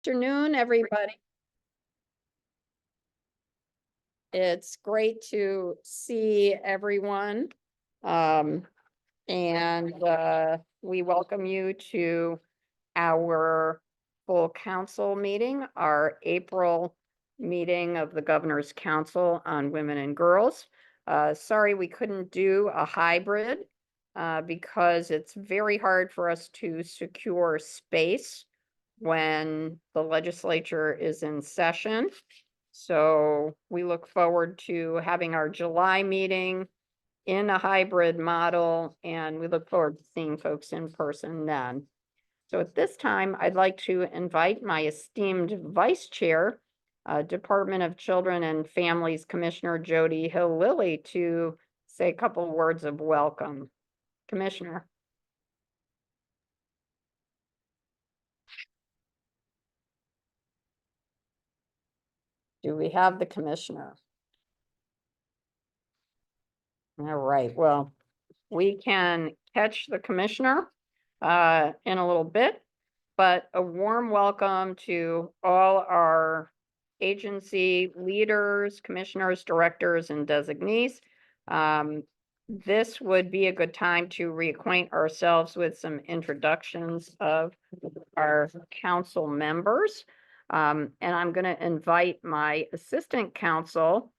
Afternoon, everybody. It's great to see everyone. We welcome you to our full council meeting, our April meeting of the Governor's Council on Women and Girls. Sorry, we couldn't do a hybrid because it's very hard for us to secure space when the legislature is in session. So we look forward to having our July meeting in a hybrid model, and we look forward to seeing folks in person then. So at this time, I'd like to invite my esteemed Vice Chair, Department of Children and Families Commissioner Jody Hill-Lilly, to say a couple words of welcome. Commissioner. Do we have the commissioner? All right, well, we can catch the commissioner in a little bit, but a warm welcome to all our agency leaders, commissioners, directors, and designees. This would be a good time to reacquaint ourselves with some introductions of our council members. And I'm going to invite my assistant counsel,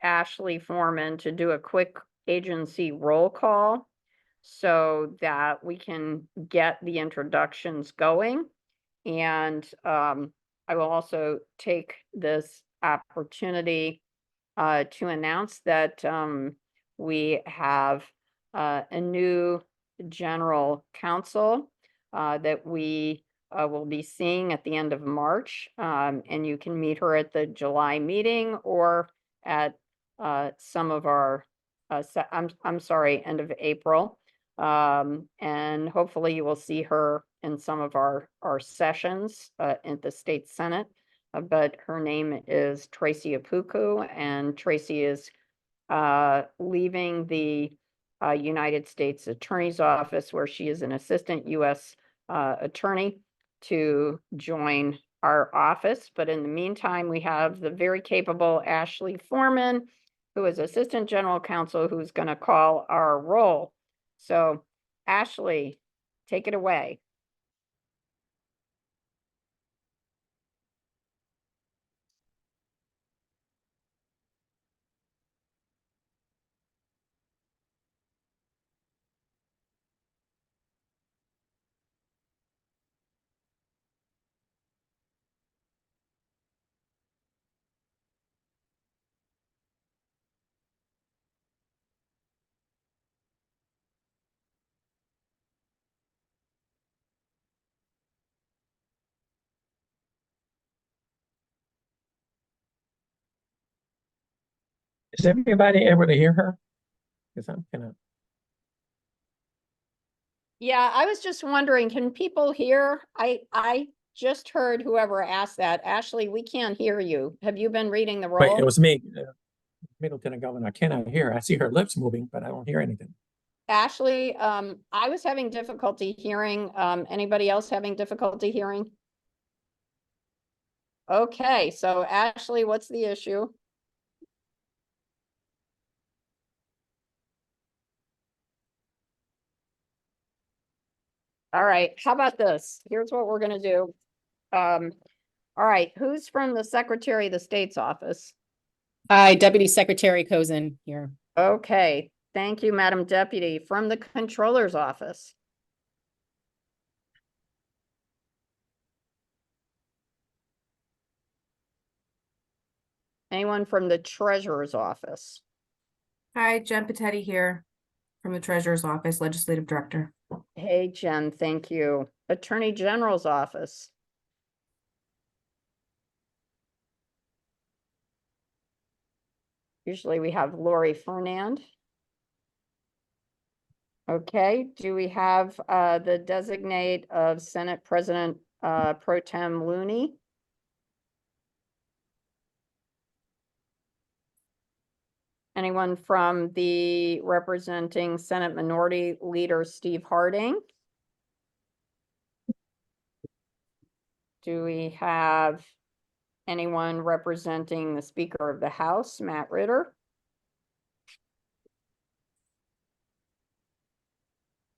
Ashley Foreman, to do a quick agency roll call so that we can get the introductions going. And I will also take this opportunity to announce that we have a new general counsel that we will be seeing at the end of March. And you can meet her at the July meeting or at some of our, I'm sorry, end of April. And hopefully you will see her in some of our sessions at the state Senate. But her name is Tracy Apuku, and Tracy is leaving the United States Attorney's Office, where she is an assistant U.S. Attorney, to join our office. But in the meantime, we have the very capable Ashley Foreman, who is Assistant General Counsel, who's going to call our roll. So, Ashley, take it away. Is everybody able to hear her? Because I'm gonna. Yeah, I was just wondering, can people hear? I just heard whoever asked that. Ashley, we can't hear you. Have you been reading the roll? Wait, it was me, Lieutenant Governor. I cannot hear. I see her lips moving, but I don't hear anything. Ashley, I was having difficulty hearing. Anybody else having difficulty hearing? Okay, so Ashley, what's the issue? All right, how about this? Here's what we're gonna do. All right, who's from the Secretary of the State's office? Hi, Deputy Secretary Cozen here. Okay, thank you, Madam Deputy. From the Controller's office? Anyone from the Treasurer's office? Hi, Jen Patetti here from the Treasurer's Office, Legislative Director. Hey, Jen, thank you. Attorney General's office? Usually we have Lori Fernand. Okay, do we have the designate of Senate President Pro Tem Looney? Anyone from the representing Senate Minority Leader Steve Harding? Do we have anyone representing the Speaker of the House, Matt Ritter?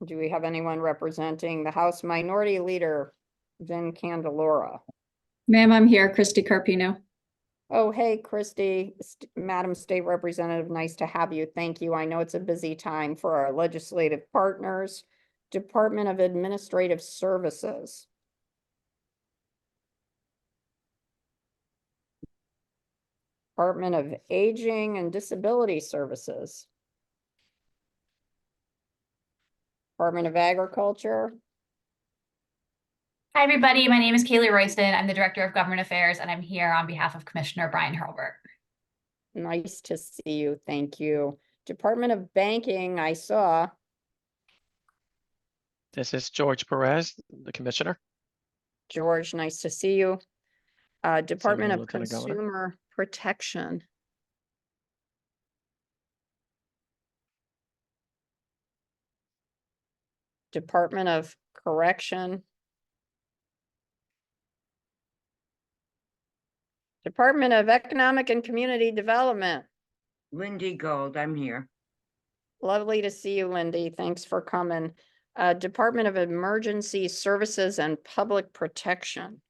Do we have anyone representing the House Minority Leader, Vin Candelora? Ma'am, I'm here, Christy Carpino. Oh, hey, Christy, Madam State Representative, nice to have you. Thank you. I know it's a busy time for our legislative partners. Department of Administrative Services. Department of Aging and Disability Services. Department of Agriculture. Hi, everybody. My name is Kaylee Royston. I'm the Director of Government Affairs, and I'm here on behalf of Commissioner Brian Hurlbert. Nice to see you. Thank you. Department of Banking, I saw. This is George Perez, the Commissioner. George, nice to see you. Department here, of Lieutenant Governor. Consumer Protection. Department of Correction. Department of Economic and Community Development. Lindy Gold, I'm here. Lovely to see you, Lindy. Thanks for coming. Department of Emergency Services and Public Protection.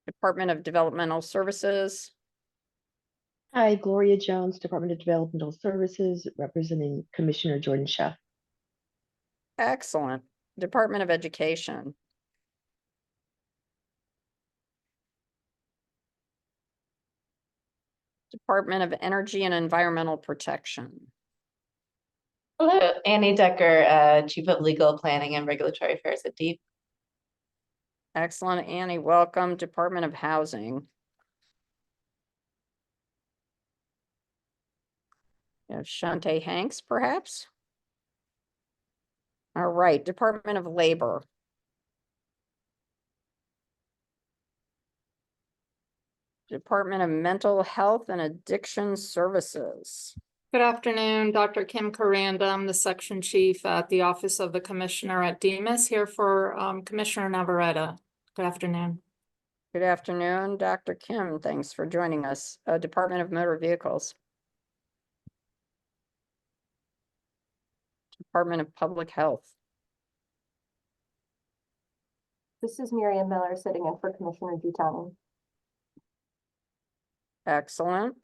Department of Developmental Services. Hi, Gloria Jones, Department of Developmental Services, representing Commissioner Jordan Schaaf. Excellent. Department of Education. Department of Energy and Environmental Protection. Hello, Annie Decker, Chief of Legal Planning and Regulatory Affairs at DEEP. Excellent, Annie. Welcome. Department of Housing. You have Shante Hanks, perhaps? All right, Department of Labor. Department of Mental Health and Addiction Services. Good afternoon, Dr. Kim Karanda. I'm the section chief at the Office of the Commissioner at DEMIS, here for Commissioner Navarrete. Good afternoon. Good afternoon, Dr. Kim. Thanks for joining us. Department of Motor Vehicles. Department of Public Health. This is Miriam Miller sitting in for Commissioner Jutani. Excellent.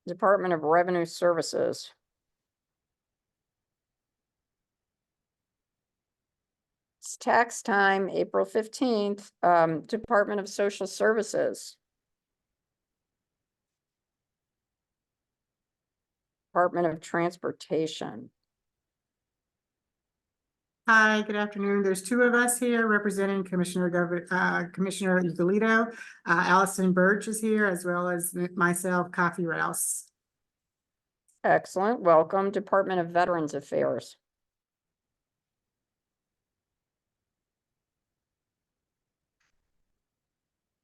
Department of Revenue Services. It's tax time, April 15th. Department of Social Services. Department of Transportation. Hi, good afternoon. There's two of us here representing Commissioner Ugolito. Allison Birch is here, as well as myself, Coffee Rouse. Excellent. Welcome. Department of Veterans Affairs.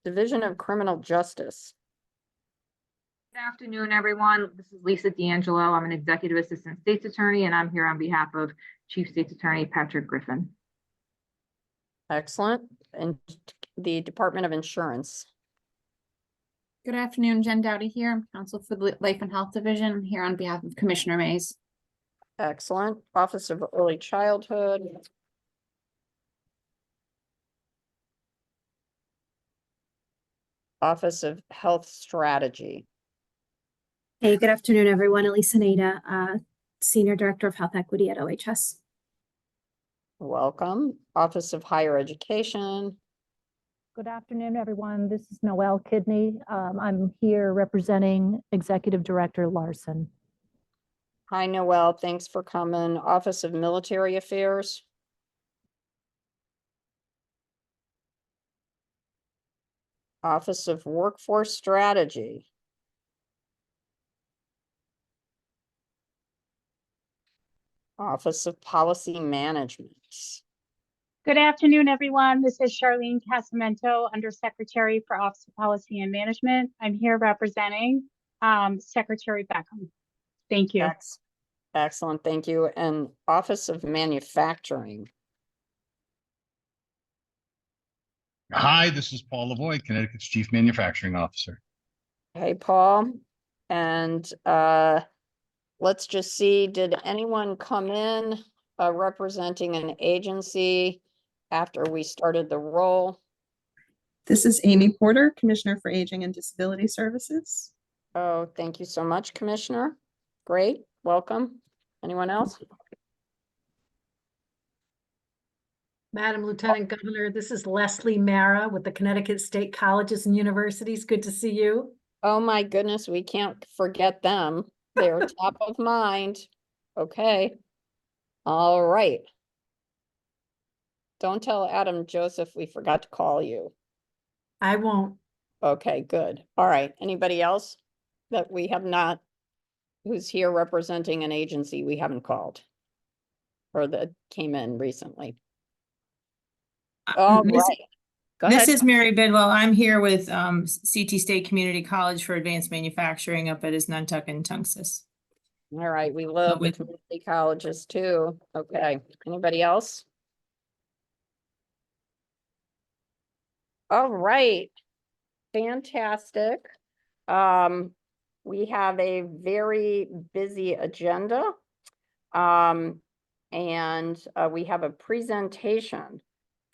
Division of Criminal Justice. Good afternoon, everyone. This is Lisa D'Angelo. I'm an Executive Assistant State's Attorney, and I'm here on behalf of Chief State's Attorney Patrick Griffin. Excellent. And the Department of Insurance. Good afternoon, Jen Dowdy here. I'm counsel for the Life and Health Division. I'm here on behalf of Commissioner Mays. Excellent. Office of Early Childhood. Office of Health Strategy. Hey, good afternoon, everyone. Elisa Nada, Senior Director of Health Equity at OHS. Welcome. Office of Higher Education. Good afternoon, everyone. This is Noelle Kidney. I'm here representing Executive Director Larson. Hi, Noelle. Thanks for coming. Office of Military Affairs. Office of Workforce Strategy. Office of Policy Management. Good afternoon, everyone. This is Charlene Casamento, Undersecretary for Office of Policy and Management. I'm here representing Secretary Beckham. Thank you. Excellent, thank you. And Office of Manufacturing. Hi, this is Paul Lavoie, Connecticut's Chief Manufacturing Officer. Hey, Paul. And let's just see, did anyone come in representing an agency after we started the roll? This is Amy Porter, Commissioner for Aging and Disability Services. Oh, thank you so much, Commissioner. Great, welcome. Anyone else? Madam Lieutenant Governor, this is Leslie Mara with the Connecticut State Colleges and Universities. Good to see you. Oh my goodness, we can't forget them. They're top of mind. Okay. All right. Don't tell Adam Joseph we forgot to call you. I won't. Okay, good. All right. Anybody else that we have not, who's here representing an agency we haven't called? Or that came in recently? All right. Go This ahead. is Mary Bidwell. I'm here with CT State Community College for Advanced Manufacturing up at Nantucket and Tungus. All right, we love the community colleges too. Okay, anybody else? All right, fantastic. We have a very busy agenda. And we have a presentation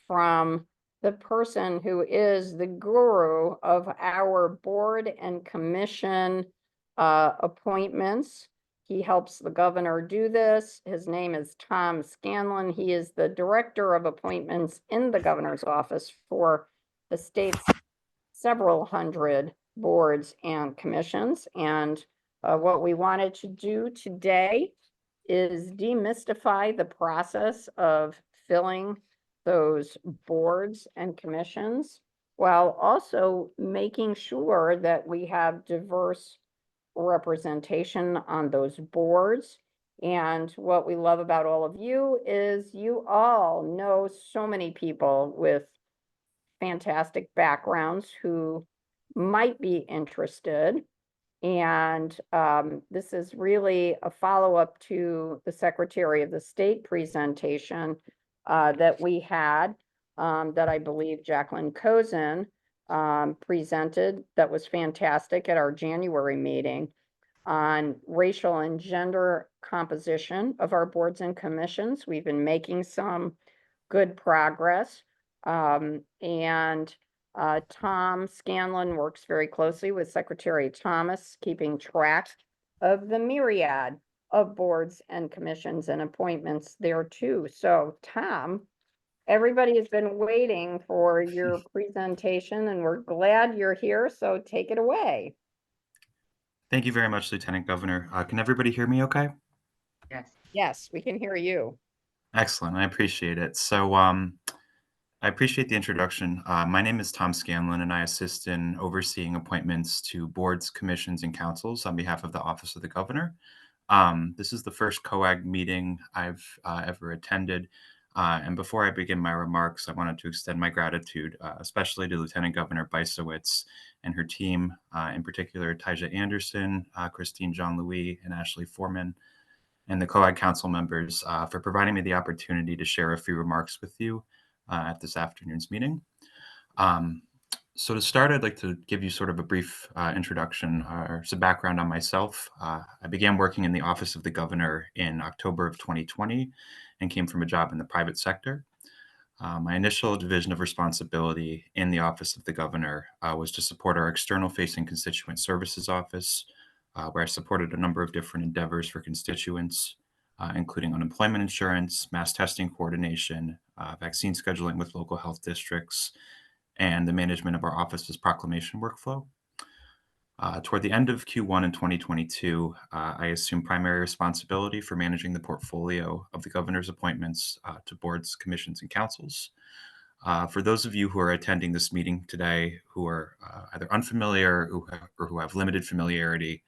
from the person who is the guru of our board and commission appointments. He helps the governor do this. His name is Tom Scanlon. He is the director of appointments in the governor's office for the state's several hundred boards and commissions. And what we wanted to do today is demystify the process of filling those boards and commissions, while also making sure that we have diverse representation on those boards. And what we love about all of you is you all know so many people with fantastic backgrounds who might be interested. And this is really a follow-up to the Secretary of the State presentation that we had, that I believe Jacqueline Cozen presented, that was fantastic at our January meeting on racial and gender composition of our boards and commissions. We've been making some good progress. Tom Scanlon works very closely with Secretary Thomas, keeping track of the myriad of boards and commissions and appointments there too. So Tom, everybody has been waiting for your presentation and we're glad you're here. So take it away. Thank you very much, Lieutenant Governor. Can everybody hear me okay? Yes. Yes, we can hear you. Excellent. I appreciate it. So I appreciate the introduction. My name is Tom Scanlon, and I assist in overseeing appointments to boards, commissions, and councils on behalf of the Office of the Governor. This is the first COAG meeting I've ever attended. And before I begin my remarks, I wanted to extend my gratitude, especially to Lieutenant Governor Bysowitz and her team, in particular, Tyja Anderson, Christine Jean-Louis, and Ashley Foreman, and the COAG council members for providing me the opportunity to share a few remarks with you at this afternoon's meeting. So to start, I'd like to give you sort of a brief introduction or some background on myself. I began working in the Office of the Governor in October of 2020 and came from a job in the private sector. My initial division of responsibility in the Office of the Governor was to support our external-facing constituent services office, where I supported a number of different endeavors for constituents, including unemployment insurance, mass testing coordination, vaccine scheduling with local health districts, and the management of our office's proclamation workflow. Toward the end of Q1 in 2022, I assumed primary responsibility for managing the portfolio of the governor's appointments to boards, commissions, and councils. For those of you who are attending this meeting today who are either unfamiliar or who have limited familiarity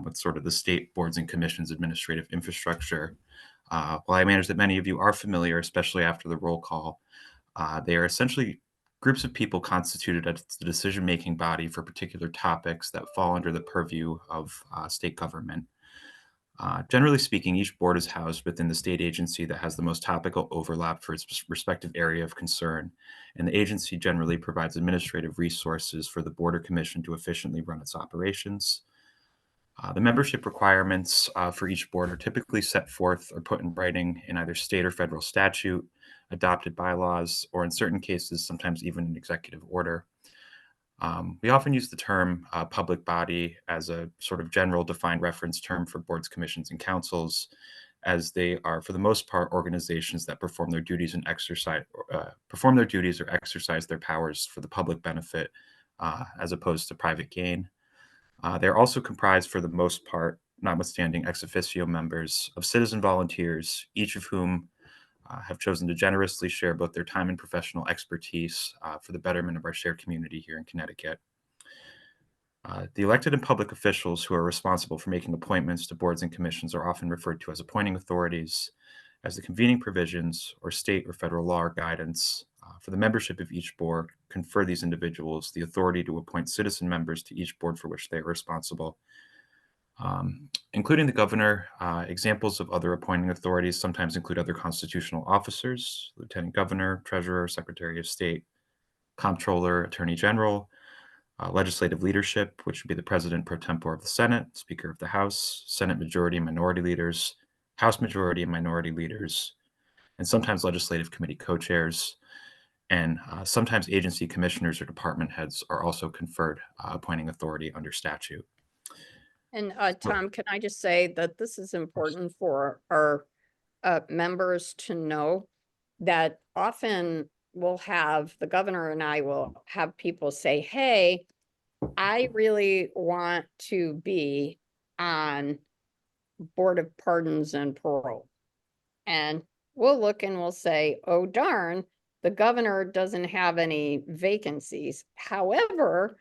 with sort of the state boards and commissions administrative infrastructure, while I manage that many of you are familiar, especially after the roll call, they are essentially groups of people constituted as the decision-making body for particular topics that fall under the purview of state government. Generally speaking, each board is housed within the state agency that has the most topical overlap for its respective area of concern, and the agency generally provides administrative resources for the board or commission to efficiently run its operations. The membership requirements for each board are typically set forth or put in writing in either state or federal statute, adopted bylaws, or in certain cases, sometimes even an executive order. We often use the term public body as a sort of general defined reference term for boards, commissions, and councils, as they are, for the most part, organizations that perform their duties and perform their duties or exercise their powers for the public benefit, as opposed to private gain. They're also comprised, for the most part, notwithstanding ex officio members, of citizen volunteers, each of whom have chosen to generously share both their time and professional expertise for the betterment of our shared community here in Connecticut. The elected and public officials who are responsible for making appointments to boards and commissions are often referred to as appointing authorities, as the convening provisions or state or federal law or guidance for the membership of each board confer these individuals the authority to appoint citizen members to each board for which they are responsible. Including the governor, examples of other appointing authorities sometimes include other constitutional officers, lieutenant governor, treasurer, secretary of state, comptroller, attorney general, legislative leadership, which would be the president pro tempore of the Senate, speaker of the House, Senate majority and minority leaders, House majority and minority leaders, and sometimes legislative committee co-chairs. And sometimes agency commissioners or department heads are also conferred appointing authority under statute. And Tom, can I just say that this is important for our members to know that often the governor and I will have people say, hey, I really want to be on Board of Pardons and Parole. And we'll look and we'll say, oh, darn, the governor doesn't have any vacancies. However,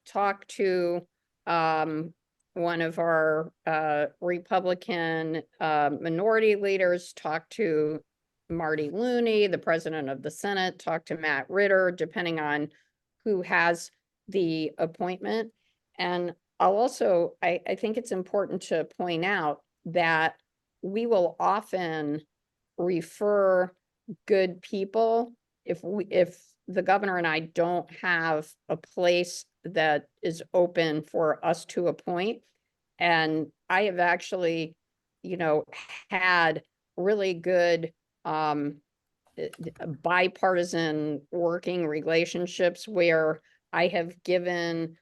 talk to one of our Republican minority leaders, talk to Marty Looney, the president of the Senate, talk to Matt Ritter, depending on who has the appointment. And I'll also, I think it's important to point out that we will often refer good people if the governor and I don't have a place that is open for us to appoint. And I have actually, had really good bipartisan working relationships where I have given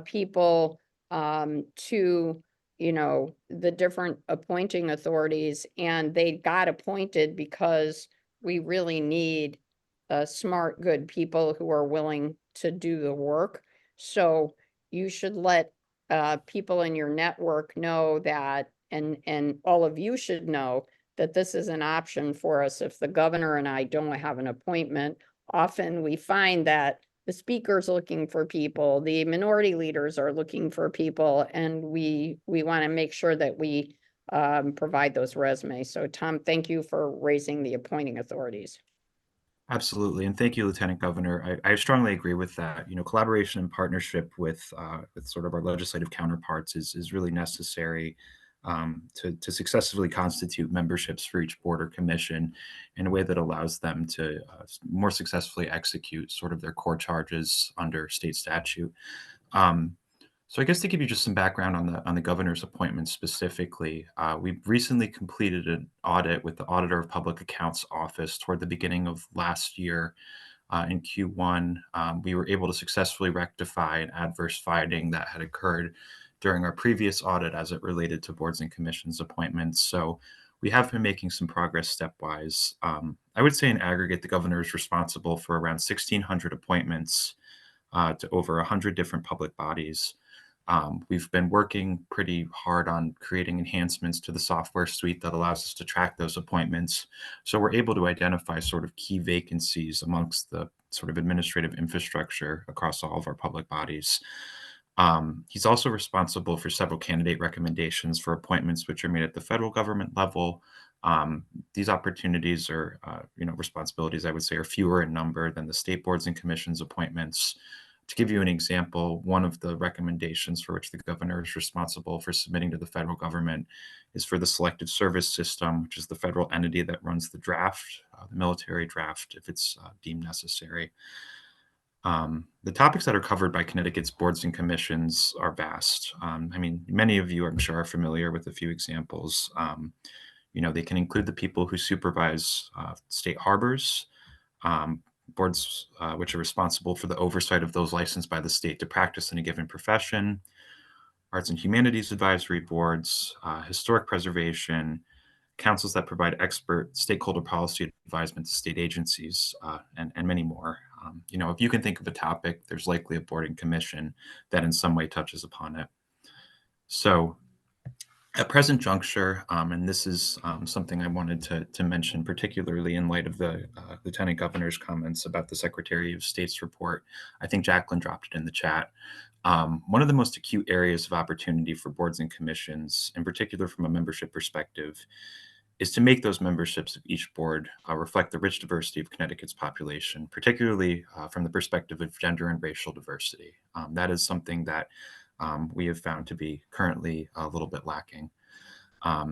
people to, the different appointing authorities, and they got appointed because we really need smart, good people who are willing to do the work. So you should let people in your network know that, and all of you should know that this is an option for us if the governor and I don't have an appointment. Often we find that the speaker's looking for people, the minority leaders are looking for people, and we want to make sure that we provide those resumes. So Tom, thank you for raising the appointing authorities. Absolutely. And thank you, Lieutenant Governor. I strongly agree with that. Collaboration and partnership with sort of our legislative counterparts is really necessary to successfully constitute memberships for each board or commission in a way that allows them to more successfully execute sort of their core charges under state statute. So I guess to give you just some background on the governor's appointment specifically, we recently completed an audit with the Auditor of Public Accounts Office toward the beginning of last year. In Q1, we were able to successfully rectify an adverse finding that had occurred during our previous audit as it related to boards and commissions appointments. So we have been making some progress stepwise. I would say in aggregate, the governor is responsible for around 1,600 appointments to over 100 different public bodies. We've been working pretty hard on creating enhancements to the software suite that allows us to track those appointments. So we're able to identify sort of key vacancies amongst the sort of administrative infrastructure across all of our public bodies. He's also responsible for several candidate recommendations for appointments which are made at the federal government level. These opportunities or responsibilities, I would say, are fewer in number than the state boards and commissions appointments. To give you an example, one of the recommendations for which the governor is responsible for submitting to the federal government is for the Selective Service System, which is the federal entity that runs the draft, the military draft, if it's deemed necessary. The topics that are covered by Connecticut's boards and commissions are vast. I mean, many of you, I'm sure, are familiar with a few examples. They can include the people who supervise state harbors, boards which are responsible for the oversight of those licensed by the state to practice in a given profession, arts and humanities advisory boards, historic preservation, councils that provide expert stakeholder policy advisement to state agencies, and many more. If you can think of a topic, there's likely a board and commission that in some way touches upon it. So at present juncture, and this is something I wanted to mention, particularly in light of the Lieutenant Governor's comments about the Secretary of State's report. I think Jacqueline dropped it in the chat. One of the most acute areas of opportunity for boards and commissions, in particular from a membership perspective, is to make those memberships of each board reflect the rich diversity of Connecticut's population, particularly from the perspective of gender and racial diversity. That is something that we have found to be currently a little bit lacking.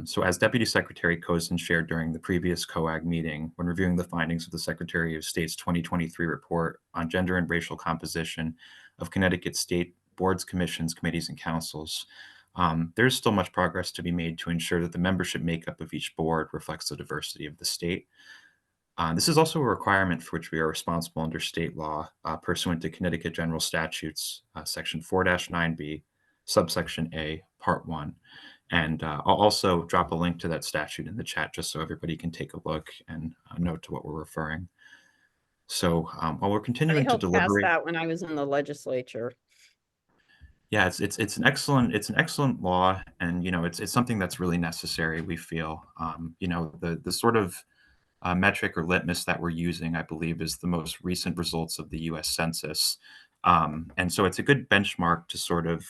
So as Deputy Secretary Cozen shared during the previous COAG meeting, when reviewing the findings of the Secretary of State's 2023 report on gender and racial composition of Connecticut state boards, commissions, committees, and councils, there's still much progress to be made to ensure that the membership makeup of each board reflects the diversity of the state. This is also a requirement for which we are responsible under state law pursuant to Connecticut General Statutes, Section 4-9B, subsection A, Part 1. And I'll also drop a link to that statute in the chat just so everybody can take a look and note to what we're referring. So while we're I continuing to helped pass deliberate, that when I was in the legislature. yeah, it's an excellent law, and it's something that's really necessary. We feel, the sort of metric or litmus that we're using, I believe, is the most recent results of the U.S. Census. And so it's a good benchmark to sort of,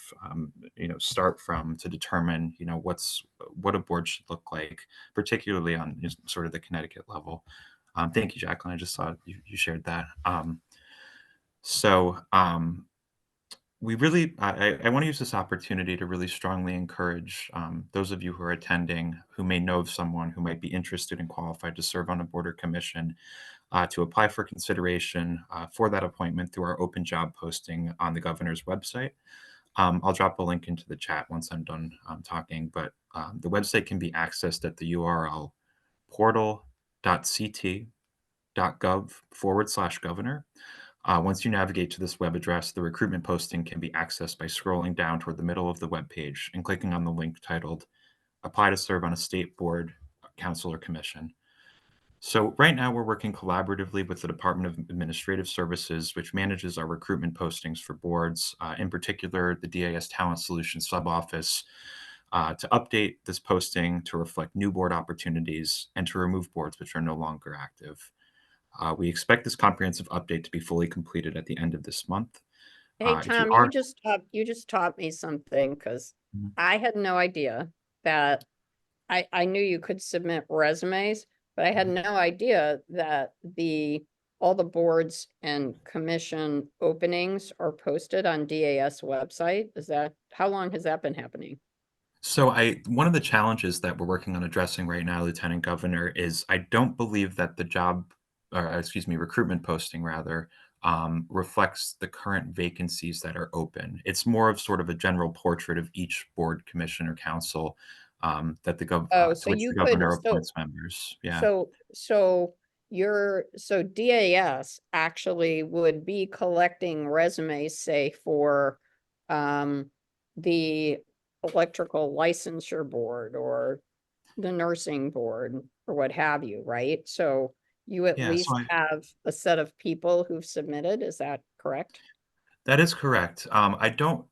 start from to determine, what a board should look like, particularly on sort of the Connecticut level. Thank you, Jacqueline. I just saw you shared that. We really, I want to use this opportunity to really strongly encourage those of you who are attending who may know of someone who might be interested and qualified to serve on a board or commission to apply for consideration for that appointment through our open job posting on the governor's website. I'll drop a link into the chat once I'm done talking, but the website can be accessed at the URL portal.ct.gov/governor. Once you navigate to this web address, the recruitment posting can be accessed by scrolling down toward the middle of the web page and clicking on the link titled Apply to Serve on a State Board, Council, or Commission. So right now we're working collaboratively with the Department of Administrative Services, which manages our recruitment postings for boards, in particular the DAS Talent Solutions Sub-Office, to update this posting to reflect new board opportunities and to remove boards which are no longer active. We expect this comprehensive update to be fully completed at the end of this month. Hey, If Tom, are- you just taught me something because Mhm. I had no idea that I knew you could submit resumes, but I had no idea that all the boards and commission openings are posted on DAS website. How long has that been happening? So one of the challenges that we're working on addressing right now, Lieutenant Governor, is I don't believe that the recruitment posting rather, reflects the current vacancies that are open. It's more of sort of a general portrait of each board, commission, or council that to which the governor appoints members. Yeah. So DAS actually would be collecting resumes, say, for the electrical licensure board or the nursing board or what have you, right? So you at Yeah, least have a set of people who've submitted, is that correct? that is correct. I don't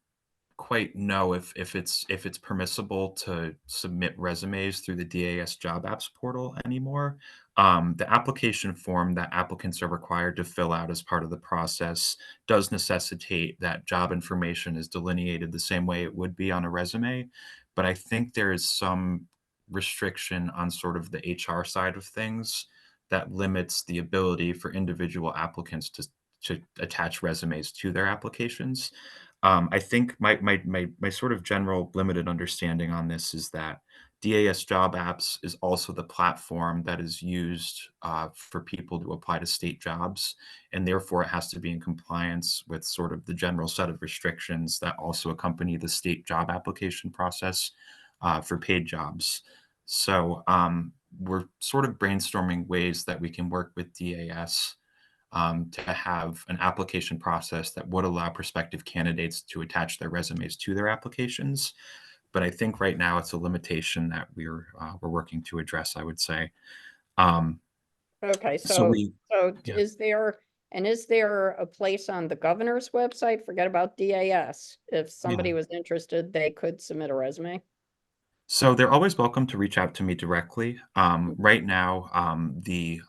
quite know if it's permissible to submit resumes through the DAS Job Apps portal anymore. The application form that applicants are required to fill out as part of the process does necessitate that job information is delineated the same way it would be on a resume, but I think there is some restriction on sort of the HR side of things that limits the ability for individual applicants to attach resumes to their applications. I think my sort of general limited understanding on this is that DAS Job Apps is also the platform that is used for people to apply to state jobs, and therefore it has to be in compliance with sort of the general set of restrictions that also accompany the state job application process for paid jobs. So we're sort of brainstorming ways that we can work with DAS to have an application process that would allow prospective candidates to attach their resumes to their applications. But I think right now it's a limitation that we're working to address, I would say. Okay, So so, we, yeah. is there a place on the governor's website? Forget about DAS. If somebody was interested, they could submit a resume. So they're always welcome to reach out to me directly. Right now, the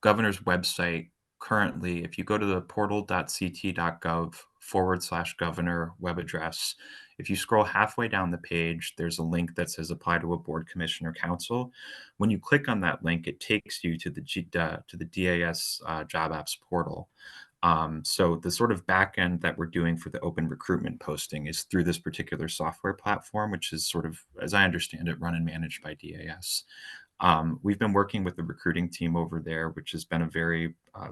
governor's website currently, if you go to the portal.ct.gov/governor web address, if you scroll halfway down the page, there's a link that says apply to a board, commissioner, council. When you click on that link, it takes you to the DAS Job Apps portal. So the sort of backend that we're doing for the open recruitment posting is through this particular software platform, which is sort of, as I understand it, run and managed by DAS. We've been working with the recruiting team over there, which has been a very, I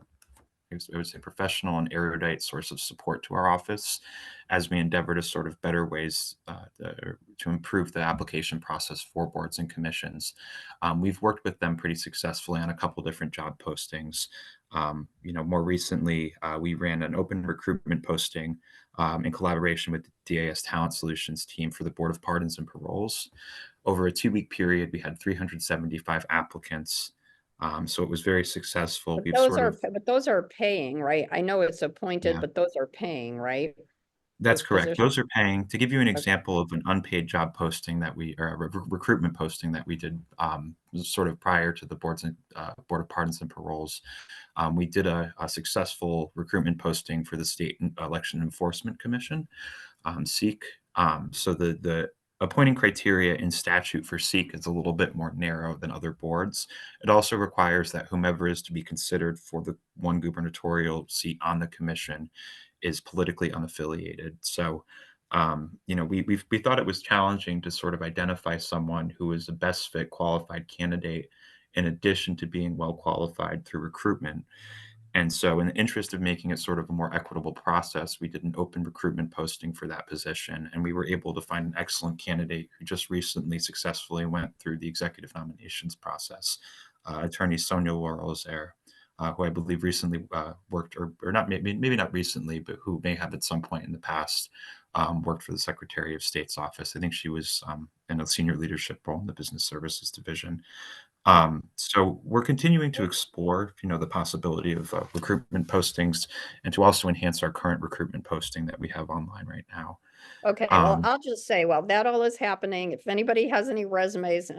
would say, professional and erudite source of support to our office as we endeavor to sort of better ways to improve the application process for boards and commissions. We've worked with them pretty successfully on a couple different job postings. More recently, we ran an open recruitment posting in collaboration with the DAS Talent Solutions team for the Board of Pardons and Paroles. Over a 2-week period, we had 375 applicants. So it was very successful. But those are paying, right? I know it's appointed, Yeah. but those are paying, right? That's Those correct. positions? Those are paying. To give you an Okay. example of an unpaid job posting that or a recruitment posting that we did sort of prior to the Board of Pardons and Paroles, we did a successful recruitment posting for the State Election Enforcement Commission, SEEK. So the appointing criteria in statute for SEEK is a little bit more narrow than other boards. It also requires that whomever is to be considered for the one gubernatorial seat on the commission is politically unaffiliated. So, we thought it was challenging to sort of identify someone who is the best fit qualified candidate in addition to being well qualified through recruitment. And so in the interest of making it sort of a more equitable process, we did an open recruitment posting for that position. And we were able to find an excellent candidate who just recently successfully went through the executive nominations process. Attorney Sonia Laurel is there, who I believe recently worked, or not, maybe not recently, but who may have at some point in the past worked for the Secretary of State's office. I think she was in a senior leadership role in the Business Services Division. So we're continuing to explore, the possibility of recruitment postings and to also enhance our current recruitment posting that we have online right now. Okay, well, I'll just say, while that all is happening, if anybody has any resumes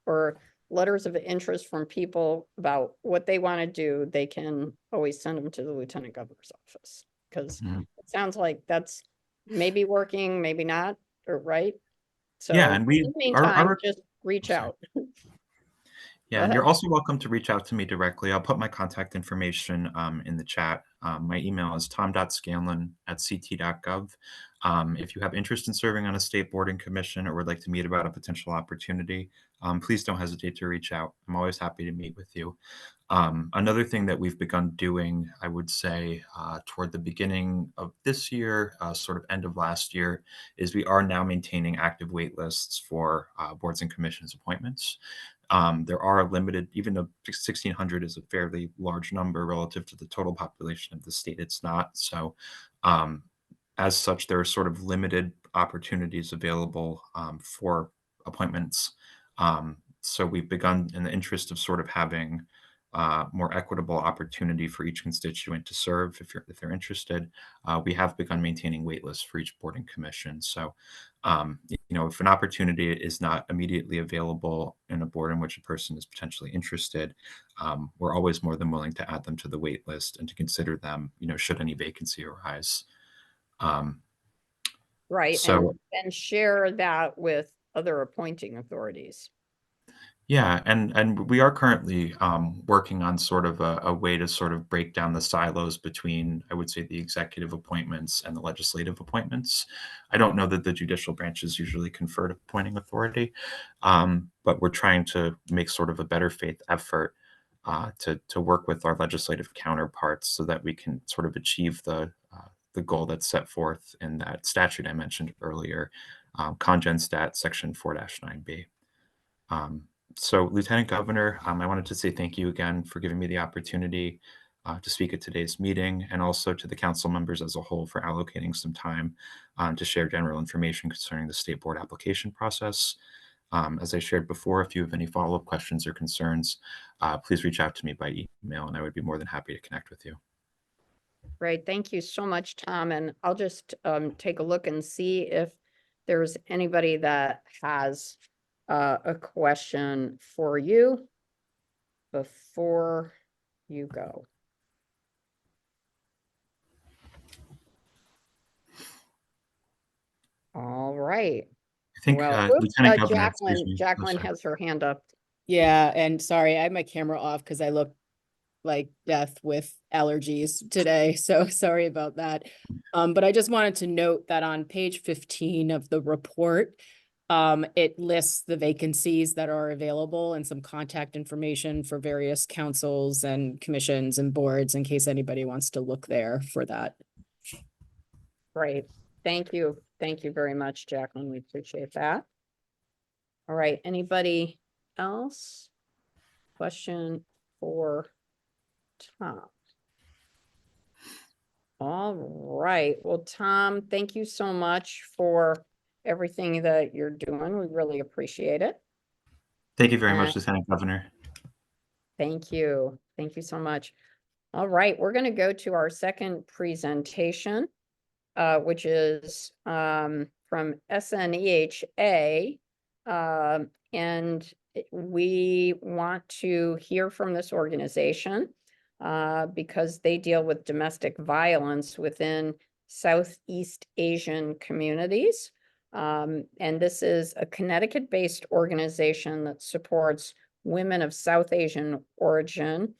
or letters of interest from people about what they want to do, they can always send them to the Lieutenant Governor's office. Because it sounds like that's maybe working, maybe not, or right? So Yeah, and in the meantime, just reach out. Yeah, and you're also welcome to reach out to me directly. I'll put my contact information in the chat. My email is tom.scanlon@ct.gov. If you have interest in serving on a state board and commission or would like to meet about a potential opportunity, please don't hesitate to reach out. I'm always happy to meet with you. Another thing that we've begun doing, I would say, toward the beginning of this year, sort of end of last year, is we are now maintaining active wait lists for boards and commissions appointments. There are limited, even though 1,600 is a fairly large number relative to the total population of the state, it's not. So as such, there are sort of limited opportunities available for appointments. So we've begun, in the interest of sort of having more equitable opportunity for each constituent to serve if they're interested. We have begun maintaining wait lists for each board and commission. So, if an opportunity is not immediately available in a board in which a person is potentially interested, we're always more than willing to add them to the wait list and to consider them, should any vacancy arise. Right, So, and share that with other appointing authorities. Yeah, and we are currently working on sort of a way to sort of break down the silos between, I would say, the executive appointments and the legislative appointments. I don't know that the judicial branches usually conferred appointing authority, but we're trying to make sort of a better faith effort to work with our legislative counterparts so that we can sort of achieve the goal that's set forth in that statute I mentioned earlier, Congen Stat Section 4-9B. So Lieutenant Governor, I wanted to say thank you again for giving me the opportunity to speak at today's meeting, and also to the council members as a whole for allocating some time to share general information concerning the state board application process. As I shared before, if you have any follow-up questions or concerns, please reach out to me by email, and I would be more than happy to connect with you. Great, thank you so much, Tom, and I'll just take a look and see if there's anybody that has a question for you before you go. All right. I think Well, Lieutenant Governor, excuse Jacqueline, me. Oh, Jacqueline sorry. has her hand up. Yeah, and sorry, I had my camera off because I look like death with allergies today. So sorry about that. But I just wanted to note that on page 15 of the report, it lists the vacancies that are available and some contact information for various councils and commissions and boards in case anybody wants to look there for that. Great. Thank you. Thank you very much, Jacqueline. We appreciate that. All right. Anybody else? Question for Tom. All right. Well, Tom, thank you so much for everything that you're doing. We really appreciate it. Thank you very much, Lieutenant Governor. Thank you. Thank you so much. All right, we're going to go to our second presentation, which is from SNEHA. And we want to hear from this organization because they deal with domestic violence within Southeast Asian communities. And this is a Connecticut-based organization that supports women of South Asian origin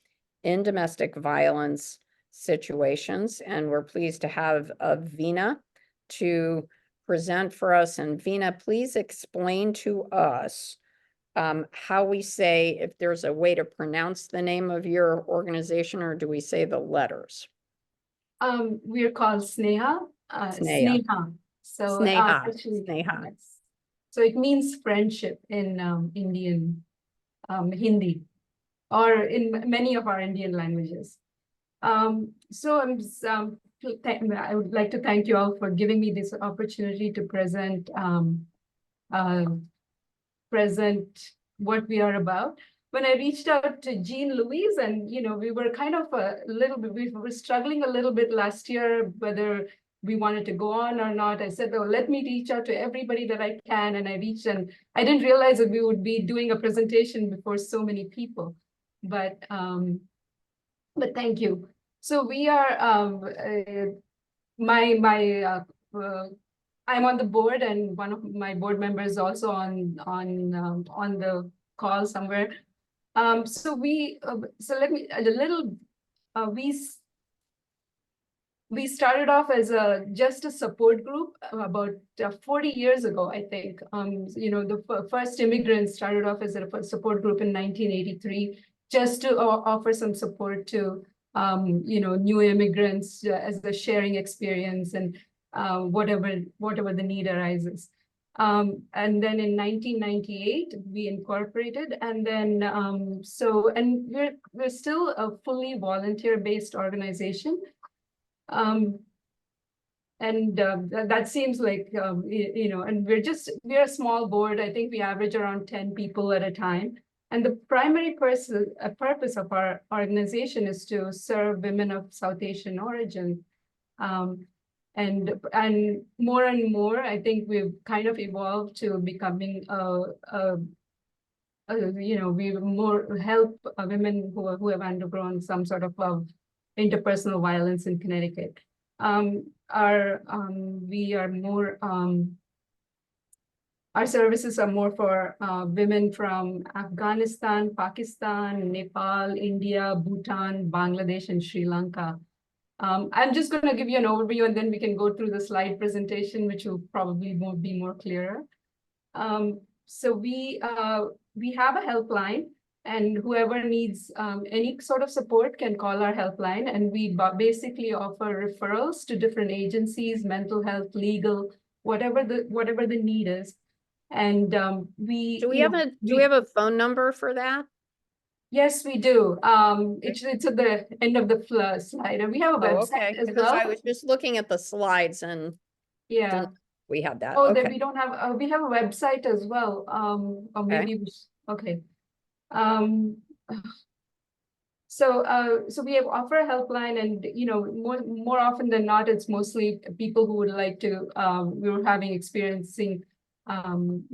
in domestic violence situations. And we're pleased to have Veena to present for us. And Veena, please explain to us how we say, if there's a way to pronounce the name of your organization, or do we say the letters? We're called Sneha. Sneha. So Sneha. actually, Sneha. yes. So it means friendship in Indian Hindi, or in many of our Indian languages. So I would like to thank you all for giving me this opportunity to present what we are about. When I reached out to Jean Louise, and we were kind of we were struggling a little bit last year whether we wanted to go on or not. I said, well, let me reach out to everybody that I can, and I reached, and I didn't realize that we would be doing a presentation before so many people, but thank you. So we are I'm on the board, and one of my board members also on the call somewhere. So let me we started off as just a support group about 40 years ago, I think. The first immigrants started off as a support group in 1983, just to offer some support to new immigrants as a sharing experience and whatever the need arises. And then in 1998, we incorporated, and then and we're still a fully volunteer-based organization. That seems like and we're a small board. I think we average around 10 people at a time. And the primary purpose of our organization is to serve women of South Asian origin. And more and more, I think we've kind of evolved to becoming we more help women who have undergone some sort of interpersonal violence in Connecticut. We are more our services are more for women from Afghanistan, Pakistan, Nepal, India, Bhutan, Bangladesh, and Sri Lanka. I'm just going to give you an overview, and then we can go through the slide presentation, which will probably be more clearer. So we have a helpline, and whoever needs any sort of support can call our helpline, and we basically offer referrals to different agencies, mental health, legal, whatever the need is. And do we have a phone number for that? Yes, we do. It's at the end of the slide, and we have a website as Because well. I was just looking at the slides and Yeah, we had that. oh, Okay. then we don't have. We have a website as well. Or maybe okay. So we have offer a helpline, and more often than not, it's mostly people who would like to. We were experiencing some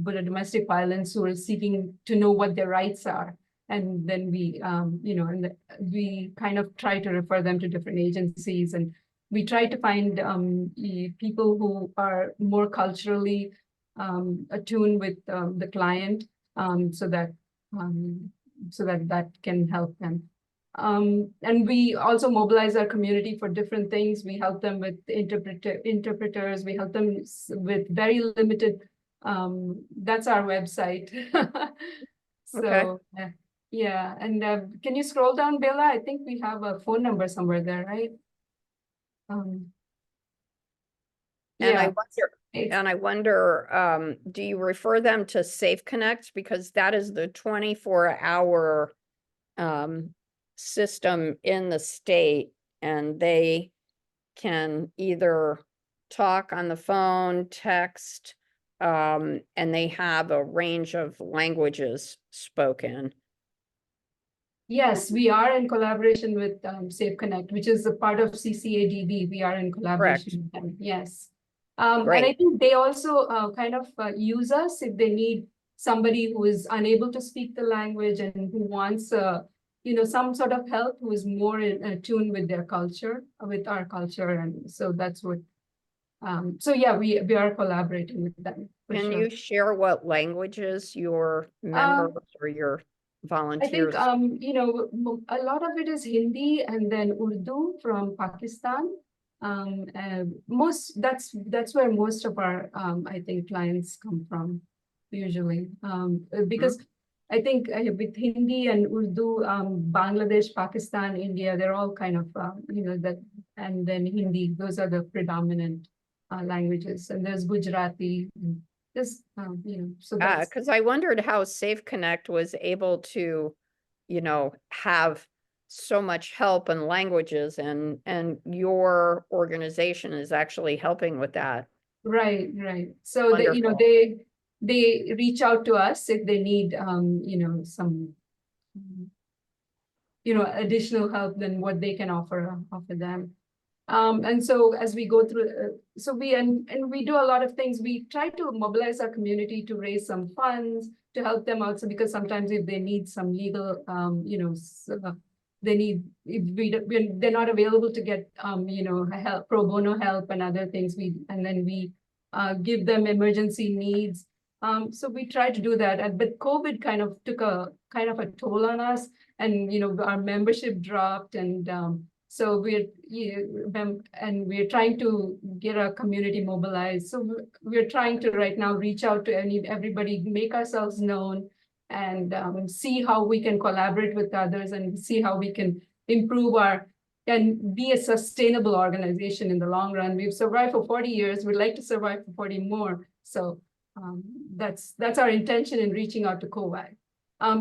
domestic violence, who are seeking to know what their rights are, and then we we kind of try to refer them to different agencies, and we try to find people who are more culturally attuned with the client, so that that can help them. And we also mobilize our community for different things. We help them with interpreters. We help them with very limited. That's our website. So yeah, and can you scroll down, Bella? I think we have a phone number somewhere there, right? And I wonder, do you refer them to Safe Connect, because that is the 24-hour system in the state, and they can either talk on the phone, text, and they have a range of languages spoken. Yes, we are in collaboration with Safe Connect, which is a part of CCADB. We are in collaboration with them. Yes. And I think they also kind of use us if they need somebody who is unable to speak the language and who wants some sort of help, who is more in tune with their culture, with our culture. And so that's what, so yeah, we are collaborating with them. Can you share what languages your members or your volunteers? I think, a lot of it is Hindi, and then Urdu from Pakistan. That's where most of our, I think, clients come from usually, because I think with Hindi and Urdu, Bangladesh, Pakistan, India, they're all kind of, that, and then Hindi, those are the predominant languages. And there's Gujarati, there's, so that's. Because I wondered how Safe Connect was able to, have so much help in languages, and your organization is actually helping with that. Right. So they, they reach out to us if they need, some, additional help than what they can offer them. And so as we go through, so we do a lot of things. We try to mobilize our community to raise some funds to help them out. So because sometimes if they need some legal, they need, if they're not available to get, help, pro bono help and other things, and then we give them emergency needs. So we try to do that, but COVID kind of took a toll on us, and our membership dropped, and so we're trying to get our community mobilized. So we're trying to right now reach out to everybody, make ourselves known, and see how we can collaborate with others, and see how we can improve and be a sustainable organization in the long run. We've survived for 40 years. We'd like to survive for 40 more. So that's our intention in reaching out to COVAG.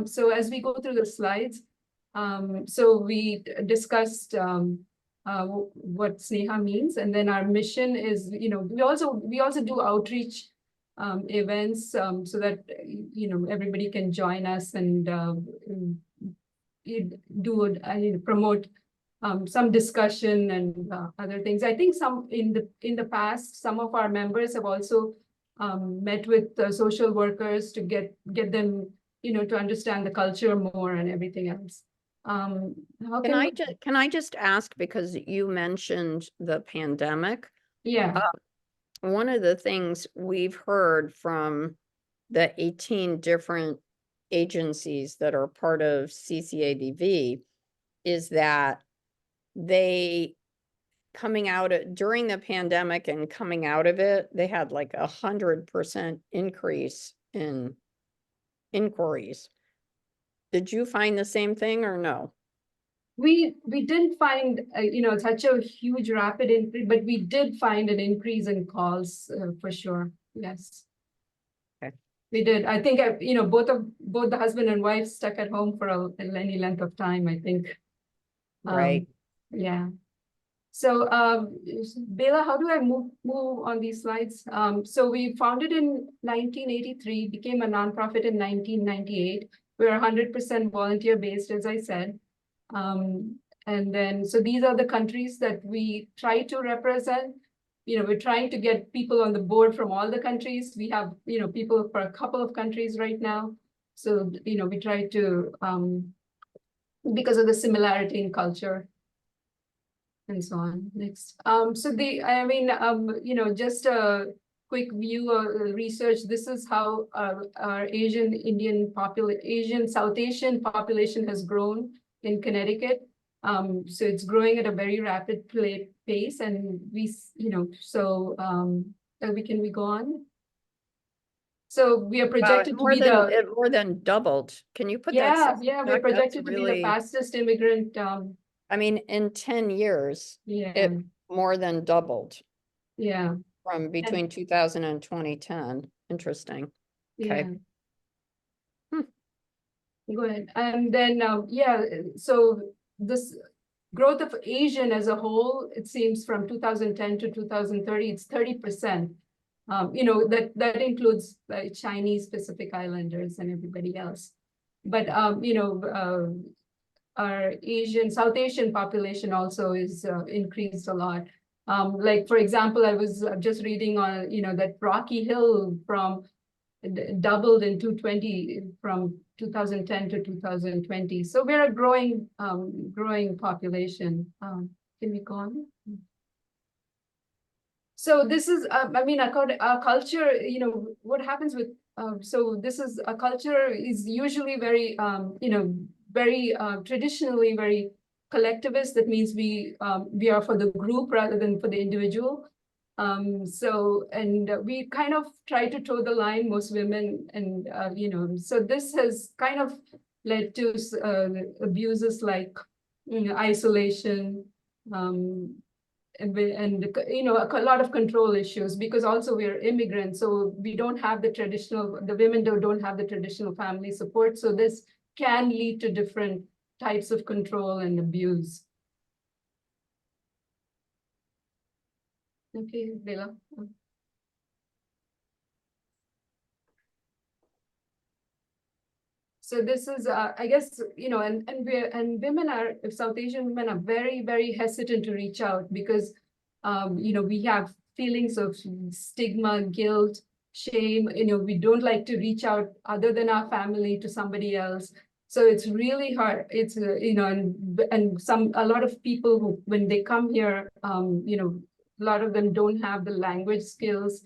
So as we go through the slides, so we discussed what Sneha means, and then our mission is, we also do outreach events, so that everybody can join us and promote some discussion and other things. I think in the past, some of our members have also met with social workers to get them to understand the culture more and everything else. Can I just ask, because you mentioned the pandemic? Yeah. one of the things we've heard from the 18 different agencies that are part of CCABV is that they coming out during the pandemic and coming out of it, they had like 100% increase in inquiries. Did you find the same thing or no? We didn't find, such a huge rapid increase, but we did find an increase in calls for sure. Yes. Okay. We did. I think, both the husband and wife stuck at home for any length of time, I think. Right. Yeah. So, Bela, how do I move on these slides? So we founded in 1983, became a nonprofit in 1998. We're 100% volunteer based, as I said. And then, so these are the countries that we try to represent. We're trying to get people on the board from all the countries. We have, people for a couple of countries right now. So, we try to, because of the similarity in culture and so on. Next. Just a quick view of research. This is how our Asian South Asian population has grown in Connecticut. So it's growing at a very rapid pace, and we go on. So we are projected to be it more than doubled. Can you put that? We're projected to be the fastest immigrant. I mean, in 10 years, it more than doubled. Yeah. From between 2000 and 2010. Interesting. Okay. Go ahead. And then, so this growth of Asian as a whole, it seems from 2010 to 2030, it's 30%. That includes Chinese Pacific Islanders and everybody else. But, our South Asian population also is increased a lot. Like, for example, I was just reading on, that Rocky Hill doubled in 2020 from 2010 to 2020. So we're a growing population. Can we go on? So this is, our culture, what happens with, so this is, a culture is usually very, very traditionally very collectivist. That means we are for the group rather than for the individual. We kind of try to toe the line, most women, and so this has kind of led to abuses like isolation, and a lot of control issues, because also we're immigrants, so we don't have the women don't have the traditional family support, so this can lead to different types of control and abuse. Okay, Bela. So this is, I guess, South Asian women are very, very hesitant to reach out because, we have feelings of stigma, guilt, shame. We don't like to reach out other than our family to somebody else. So it's really hard. It's, a lot of people who, when they come here, a lot of them don't have the language skills.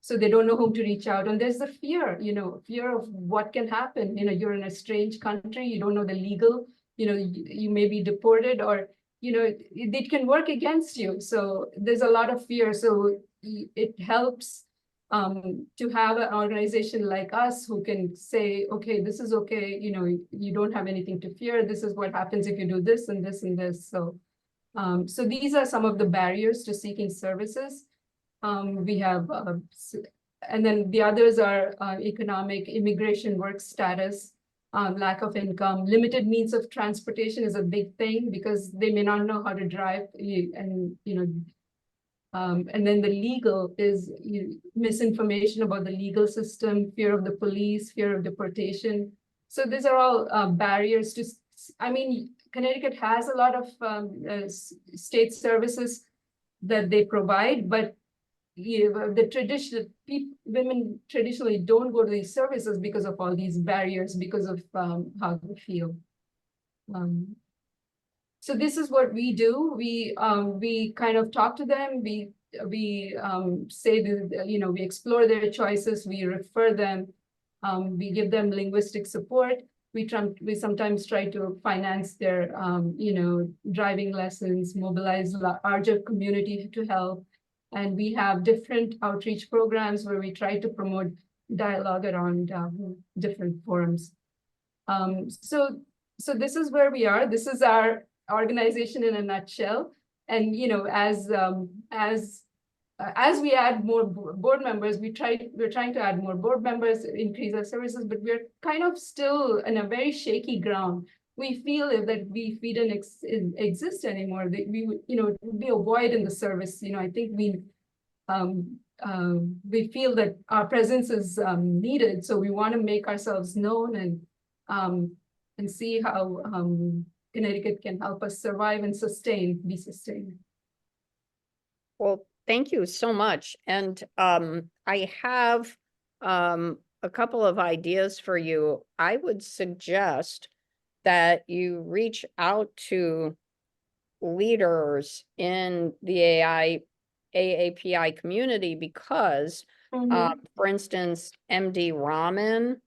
So they don't know whom to reach out. And there's the fear, fear of what can happen. You're in a strange country, you don't know the legal, you may be deported, or, it can work against you. So there's a lot of fear. So it helps to have an organization like us who can say, okay, this is okay. You don't have anything to fear. This is what happens if you do this and this and this. So, so these are some of the barriers to seeking services. We have, and then the others are economic, immigration, work status, lack of income, limited means of transportation is a big thing because they may not know how to drive, and and then the legal is misinformation about the legal system, fear of the police, fear of deportation. So these are all barriers to, Connecticut has a lot of state services that they provide, but the traditional women traditionally don't go to these services because of all these barriers, because of how they feel. So this is what we do. We kind of talk to them. We we say that, we explore their choices, we refer them, we give them linguistic support. We sometimes try to finance their, driving lessons, mobilize larger community to help. And we have different outreach programs where we try to promote dialogue around different forums. So this is where we are. This is our organization in a nutshell. And as we add more board members, we're trying to add more board members, increase our services, but we're kind of still in a very shaky ground. We feel that if we didn't exist anymore, that it would be a void in the service. I think we feel that our presence is needed, so we want to make ourselves known and see how Connecticut can help us survive and be sustained. Well, thank you so much. And I have a couple of ideas for you. I would suggest that you reach out to leaders in the AAPI community because, for instance, MD Rahman,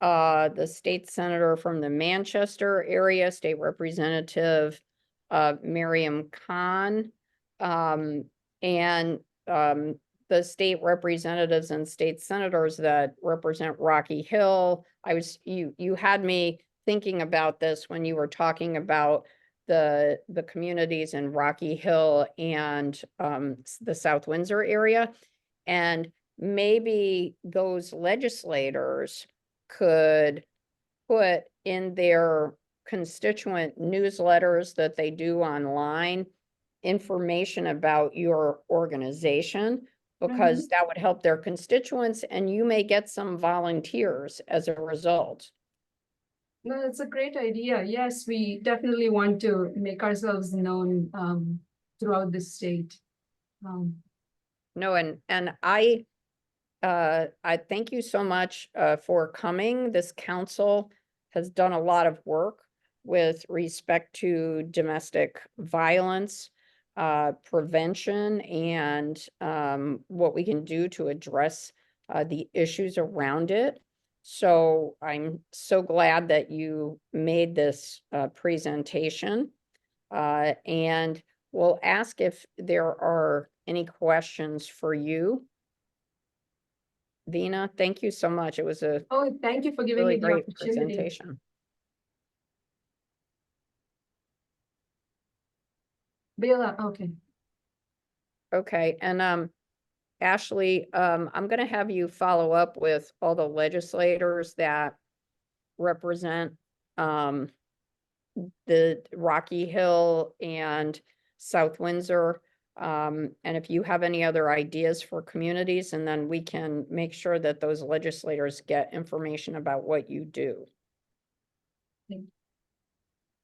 the state senator from the Manchester area, State Representative Miriam Khan, and the state representatives and state senators that represent Rocky Hill. You had me thinking about this when you were talking about the communities in Rocky Hill and the South Windsor area. And maybe those legislators could put in their constituent newsletters that they do online information about your organization, because that would help their constituents, and you may get some volunteers as a result. No, that's a great idea. Yes, we definitely want to make ourselves known throughout the state. No, and I thank you so much for coming. This council has done a lot of work with respect to domestic violence prevention and what we can do to address the issues around it. So I'm so glad that you made this presentation, and we'll ask if there are any questions for you. Veena, thank you so much. It was a thank you for giving really me the great opportunity. presentation. Bela, okay. Okay, and Ashley, I'm gonna have you follow up with all the legislators that represent the Rocky Hill and South Windsor. And if you have any other ideas for communities, and then we can make sure that those legislators get information about what you do.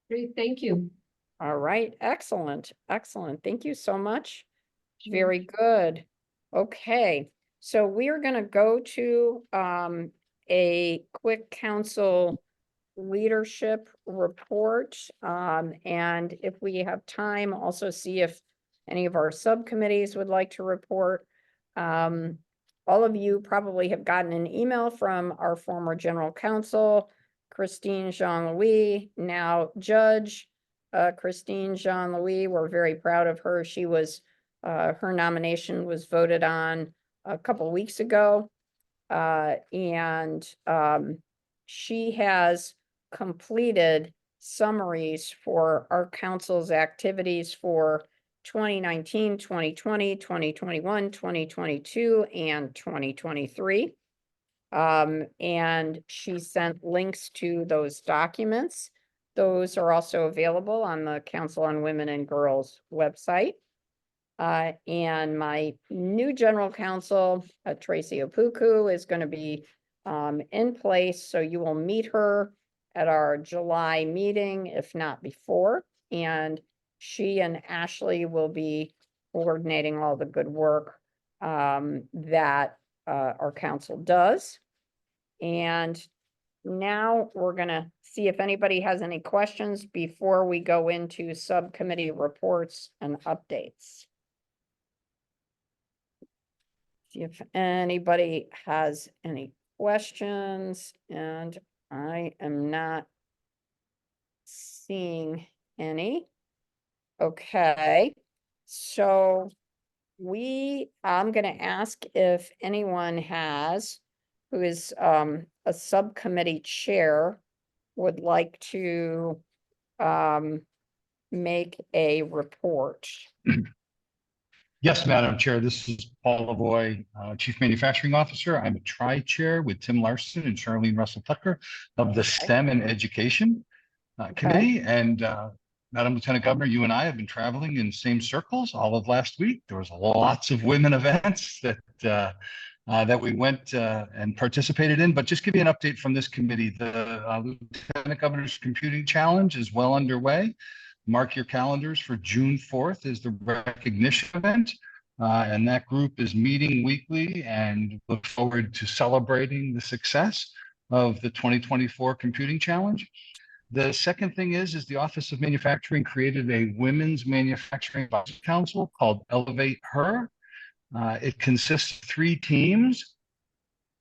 Great, thank you. All right, excellent, excellent. Thank you so much. Very good. Okay, so we are going to go to a quick council leadership report. And if we have time, also see if any of our subcommittees would like to report. All of you probably have gotten an email from our former general counsel, Christine Jean-Louis, now judge. Christine Jean-Louis, we're very proud of her. She was, her nomination was voted on a couple weeks ago. And she has completed summaries for our council's activities for 2019, 2020, 2021, 2022, and 2023. And she sent links to those documents. Those are also available on the Council on Women and Girls website. And my new general counsel, Tracy Opuku, is going to be in place. So you will meet her at our July meeting, if not before. And she and Ashley will be coordinating all the good work that our council does. And now we're going to see if anybody has any questions before we go into subcommittee reports and updates. See if anybody has any questions, and I am not seeing any. Okay, so I'm gonna ask if anyone who is a subcommittee chair would like to make a report. Yes, Madam Chair, this is Paul Lavoy, Chief Manufacturing Officer. I'm a tri-chair with Tim Larson and Charlene Russell Tucker of the STEM and Education Committee. And Madam Lieutenant Governor, you and I have been traveling in same circles all of last week. There was lots of women events that we went and participated in. But just give you an update from this committee. The Lieutenant Governor's Computing Challenge is well underway. Mark your calendars for June 4th is the recognition event. And that group is meeting weekly and look forward to celebrating the success of the 2024 Computing Challenge. The second thing is the Office of Manufacturing created a Women's Manufacturing Advisory Council called Elevate Her. It consists of 3 teams.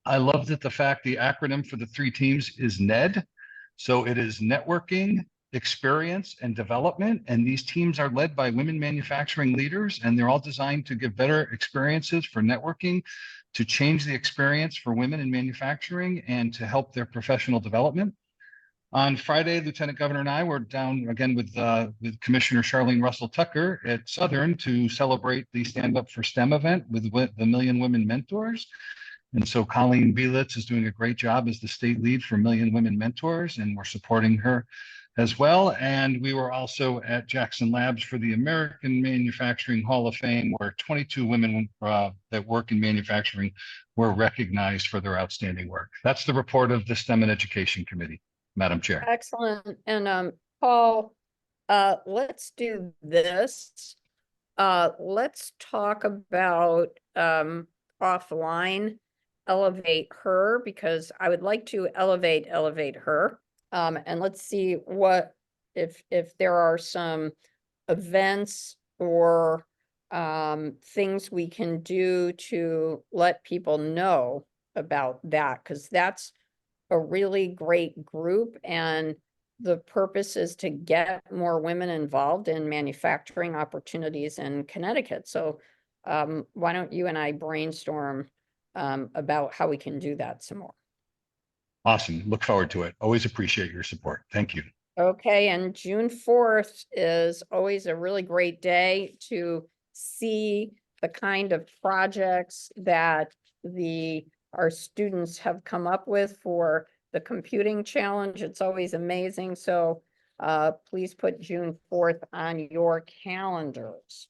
I love that the acronym for the 3 teams is NED. So it is networking, experience, and development. And these teams are led by women manufacturing leaders, and they're all designed to give better experiences for networking, to change the experience for women in manufacturing, and to help their professional development. On Friday, Lieutenant Governor and I were down again with Commissioner Charlene Russell Tucker at Southern to celebrate the Stand Up for STEM event with the Million Women Mentors. And so Colleen Bielitz is doing a great job as the state lead for Million Women Mentors, and we're supporting her as well. And we were also at Jackson Labs for the American Manufacturing Hall of Fame, where 22 women that work in manufacturing were recognized for their outstanding work. That's the report of the STEM and Education Committee, Madam Chair. Excellent. And Paul, let's do this. Let's talk about offline Elevate Her, because I would like to elevate her. And let's see what if there are some events or things we can do to let people know about that, because that's a really great group, and the purpose is to get more women involved in manufacturing opportunities in Connecticut. So why don't you and I brainstorm about how we can do that some more? Awesome. Look forward to it. Always appreciate your support. Thank you. Okay, and June 4th is always a really great day to see the kind of projects that our students have come up with for the computing challenge. It's always amazing. So please put June 4th on your calendars.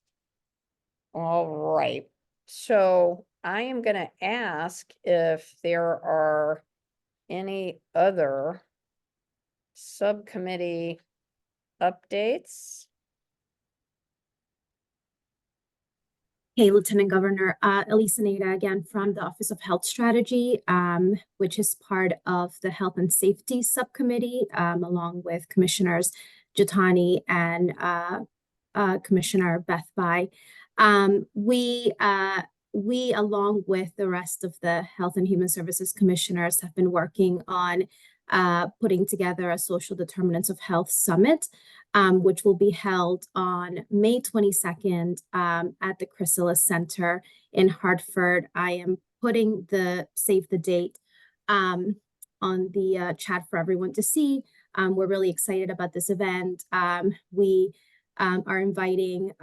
All right. So I am going to ask if there are any other subcommittee updates. Hey, Lieutenant Governor, Elisa Neda again from the Office of Health Strategy, which is part of the Health and Safety Subcommittee, along with Commissioners Jatani and Commissioner Beth Bai. We, along with the rest of the Health and Human Services Commissioners, have been working on putting together a Social Determinants of Health Summit, which will be held on May 22nd at the Chrysalis Center in Hartford. I am putting save the date on the chat for everyone to see. We're really excited about this event. We are inviting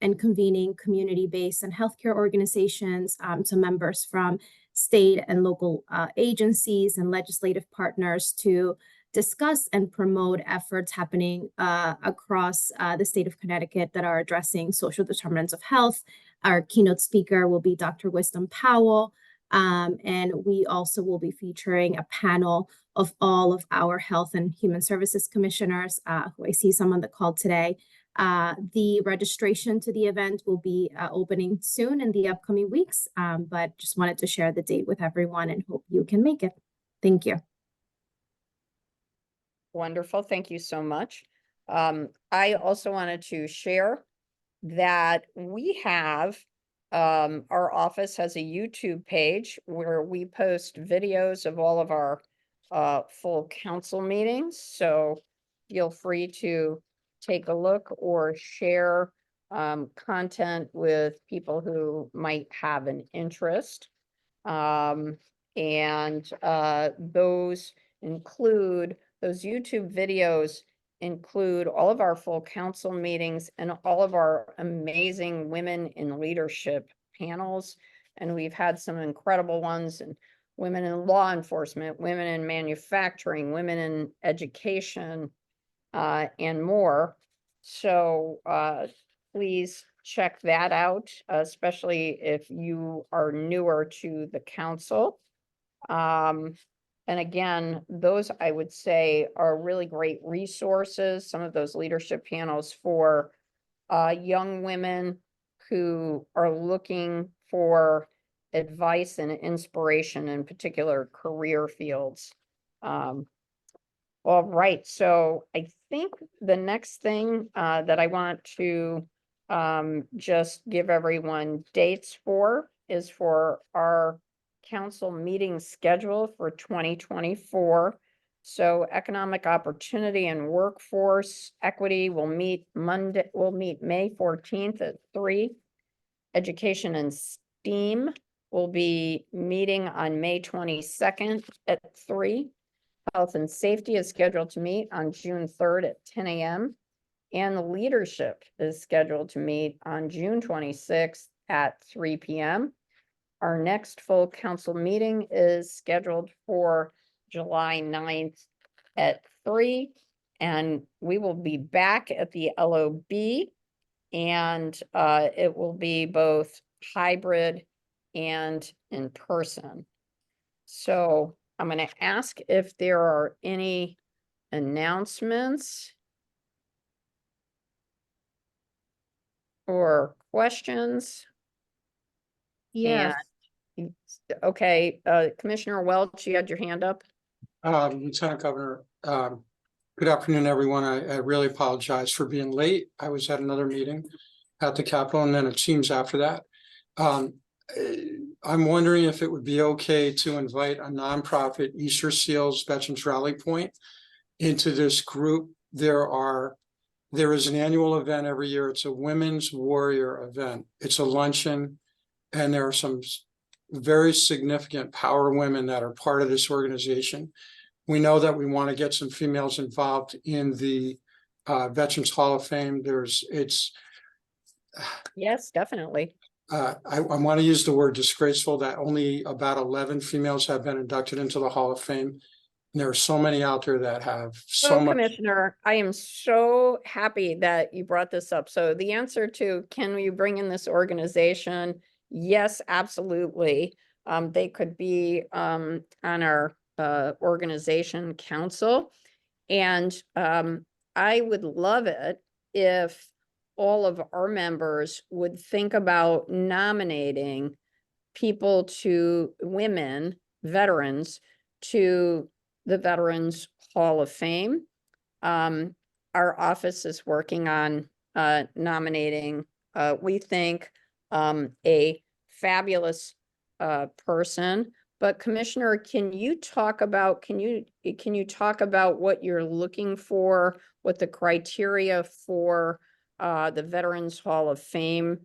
and convening community-based and healthcare organizations, some members from state and local agencies and legislative partners to discuss and promote efforts happening across the state of Connecticut that are addressing social determinants of health. Our keynote speaker will be Dr. Wisdom Powell, and we also will be featuring a panel of all of our health and human services commissioners, who I see some on the call today. The registration to the event will be opening soon in the upcoming weeks, but just wanted to share the date with everyone and hope you can make it. Thank you. Wonderful. Thank you so much. I also wanted to share that we have our office has a YouTube page where we post videos of all of our full council meetings. So feel free to take a look or share content with people who might have an interest. Those YouTube videos include all of our full council meetings and all of our amazing women in leadership panels. And we've had some incredible ones, and women in law enforcement, women in manufacturing, women in education, and more. So please check that out, especially if you are newer to the council. And again, those I would say are really great resources, some of those leadership panels for young women who are looking for advice and inspiration in particular career fields. All right, so I think the next thing that I want to just give everyone dates for is for our council meeting schedule for 2024. So economic opportunity and workforce equity will meet May 14th at 3. Education and STEAM will be meeting on May 22nd at 3. Health and safety is scheduled to meet on June 3rd at 10 a.m. And the leadership is scheduled to meet on June 26th at 3 p.m. Our next full council meeting is scheduled for July 9th at 3. And we will be back at the LOB, and it will be both hybrid and in person. So I'm going to ask if there are any announcements or questions. Yes. And, okay, Commissioner Welch, you had your hand up. Lieutenant Governor, good afternoon, everyone. I really apologize for being late. I was at another meeting at the Capitol, and then it seems after that. I'm wondering if it would be okay to invite a nonprofit Easter Seals Veterans Rally Point into this group. There is an annual event every year. It's a Women's Warrior event. It's a luncheon, and there are some very significant power women that are part of this organization. We know that we want to get some females involved in the Veterans Hall of Fame. Yes, definitely. I want to use the word disgraceful that only about 11 females have been inducted into the Hall of Fame. And there are so many out there that have so much. Commissioner, I am so happy that you brought this up. So the answer to, can we bring in this organization? Yes, absolutely. They could be on our organization council. And I would love it if all of our members would think about nominating people women, veterans, to the Veterans Hall of Fame. Our office is working on nominating, we think, a fabulous person. But Commissioner, can you talk about what you're looking for, what the criteria for the Veterans Hall of Fame,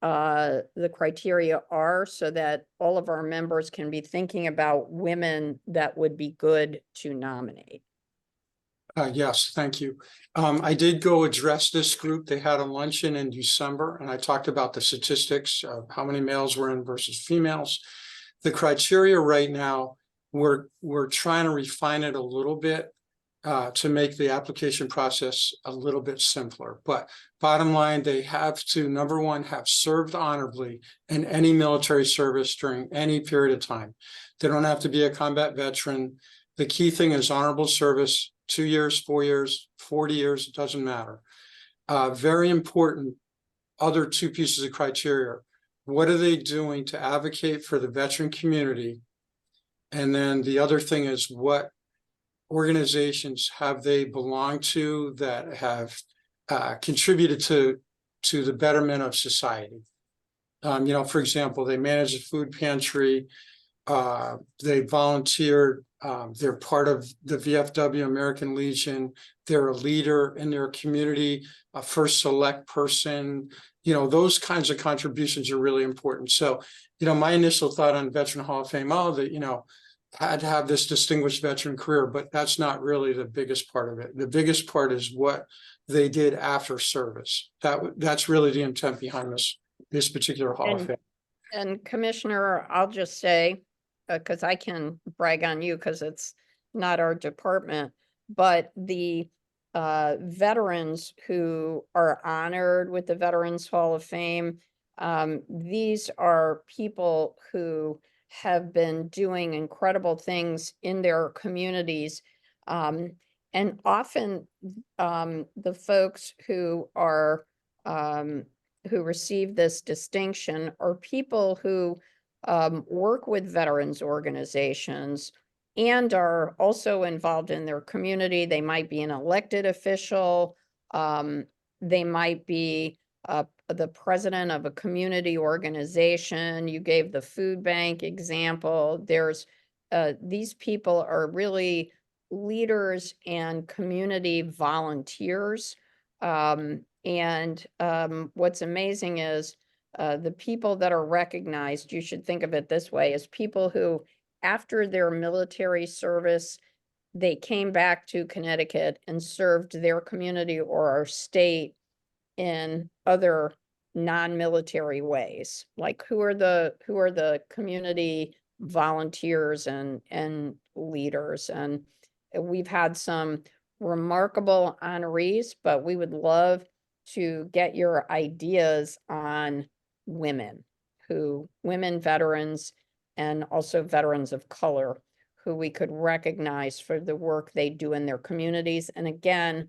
the criteria are, so that all of our members can be thinking about women that would be good to nominate? Yes, thank you. I did go address this group. They had a luncheon in December, and I talked about the statistics of how many males were in versus females. The criteria right now, we're trying to refine it a little bit to make the application process a little bit simpler. But bottom line, they have to, number one, have served honorably in any military service during any period of time. They don't have to be a combat veteran. The key thing is honorable service, 2 years, 4 years, 40 years, it doesn't matter. Very important, other two pieces of criteria. What are they doing to advocate for the veteran community? And then the other thing is, what organizations have they belonged to that have contributed to the betterment of society? For example, they manage a food pantry. They volunteer. They're part of the VFW American Legion. They're a leader in their community, a first select person. Those kinds of contributions are really important. So, my initial thought on Veteran Hall of Fame, had to have this distinguished veteran career, but that's not really the biggest part of it. The biggest part is what they did after service. That's really the intent behind this particular Hall of Fame. And Commissioner, I'll just say, because I can brag on you because it's not our department, but the veterans who are honored with the Veterans Hall of Fame, these are people who have been doing incredible things in their communities. And often the folks who are who receive this distinction are people who work with veterans organizations and are also involved in their community. They might be an elected official. They might be the president of a community organization. You gave the food bank example. There's these people are really leaders and community volunteers. What's amazing is the people that are recognized, you should think of it this way, as people who, after their military service, they came back to Connecticut and served their community or our state in other non-military ways. Like who are the community volunteers and leaders? And we've had some remarkable honorees, but we would love to get your ideas on women veterans and also veterans of color who we could recognize for the work they do in their communities. And again,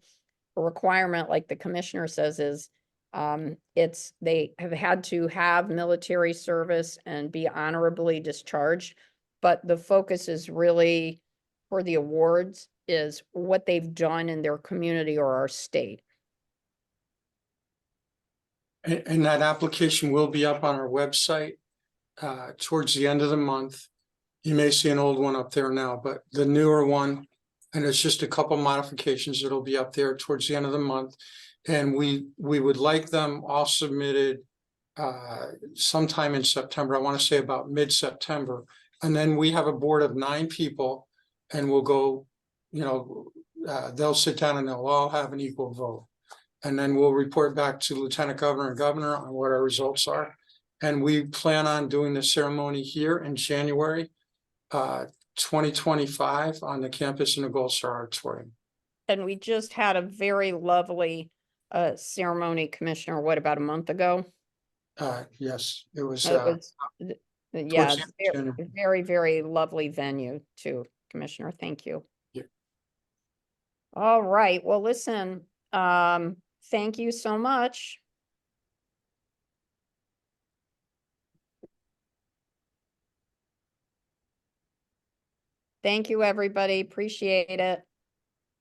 a requirement, like the commissioner says, is they have had to have military service and be honorably discharged, but the focus is really for the awards is what they've done in their community or our state. And that application will be up on our website towards the end of the month. You may see an old one up there now, but the newer one, and it's just a couple modifications, it'll be up there towards the end of the month. And we would like them all submitted sometime in September. I want to say about mid-September. And then we have a board of 9 people, and we'll go, they'll sit down and they'll all have an equal vote. And then we'll report back to Lieutenant Governor and Governor on what our results are. And we plan on doing the ceremony here in January 2025 on the campus in the Gold Star Auditorium. And we just had a very lovely ceremony, Commissioner, what, about a month ago? Yes, it was. Yeah, very, very lovely venue too, Commissioner. Thank you. Yeah. All right. Well, listen, thank you so much. Thank you, everybody. Appreciate it.